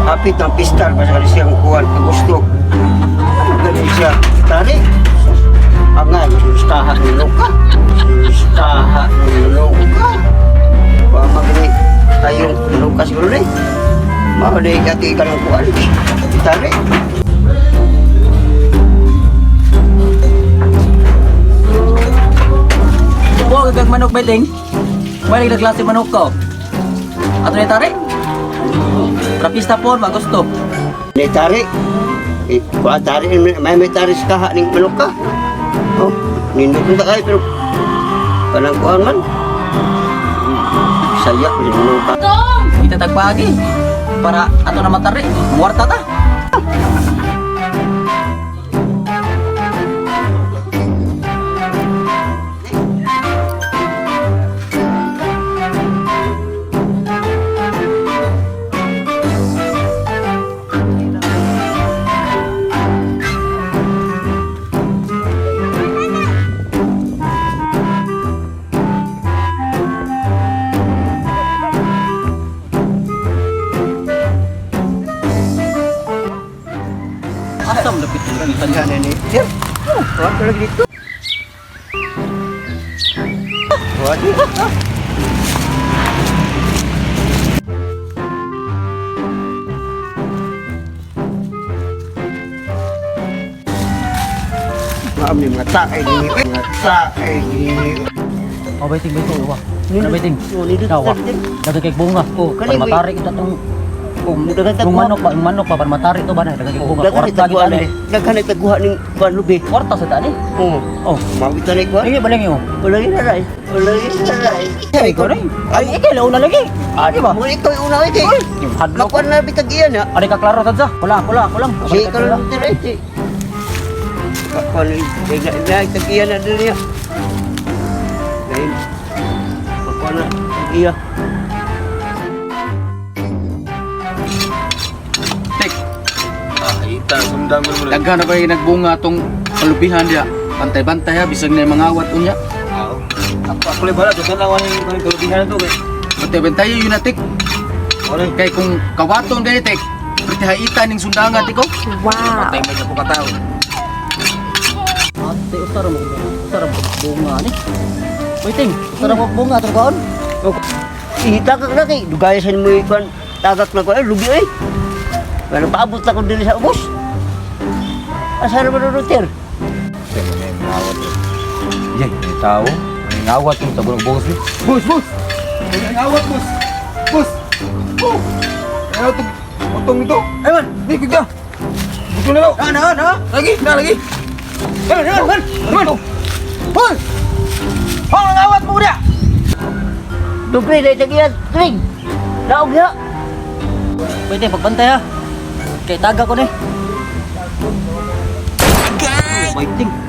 hapit ng pistal pasal siyang kuwan Agosto. Ganun siya tarik. Angay, sustahan ni Luka. Sustahan ni Luka. Pamagli tayong Lukas gulo ni. Mao di kati ka ng kuwan. Tarik. Huwag kag manok beting. Balik na klase manok ko. Ato na tarik. Trapista po, magusto. Ni tarik. Kuan tarik may tarik kaha ning manok ka. Oh, nindot na kay pero kanang kuan man. Saya ni manok ka. Kita tagpagi. Para ato na matari. Muwarta ta. Asam lapit ni Sana ni. Sir. Kuan ka lagi dito. Wadi. Maam ni mga tae ni mga tae ni. Oh, beting wa. Ano beting? Nindot Dawa. ka din. Daga kay bunga. Oh, Para matarik ito tong Dagan yung manok pa para matarik to ba na daga kay bunga. Dagan Kwarta taguha kita ni. Dagan taguha ning kuan lubi. Kwarta sa tani. Oh, Oh, mawit na kuan. ini balang yo. Ulay na ray. Ulay na ray. Ay ko rin. Ay ikay launa lagi. Ah, di ba? Mo ikaw yung una ito. Hadlok. Makuan na bitag iyan ha. Ari ka klaro tadsa. Wala kulang. Si ikaw lang tira ito. Makuan na itag iyan na dili. Dahil makuan na iya. Tek. Ita sundang mo mo. Daghan na ba yung nagbunga tong kalubihan dia? Bantay-bantay ha, bisag na yung mga awat unya. Ako le bala to lawan ng kalebihan to kay. Bantay-bantay yun na tik. Ora Kay kung kawaton kayo tik, pertihaita ning sundangan tiko. patay man ko kataw. Ate utara mo. Utara mo bunga ni. Waiting, utara mo bunga to kaon. Itagak na kay dugayasan mo ikuan tagak na ko lubi ay. Pero paabot na ko dili sa ubos. Asar mo rutir. Yay, tao. Ang awat yung tabong bos ni. Bos. Ang awat bos. Bos. Oh. Ano to? Otong ito. Eman, ni kita. Buto na daw. Na. Lagi. Eman. Hoy! Hong ang awat mo dia. Dugri dai tagiyan. Tring. Daog ya. Waiting, pagbantay ha. Kay taga ko ni. Waiting.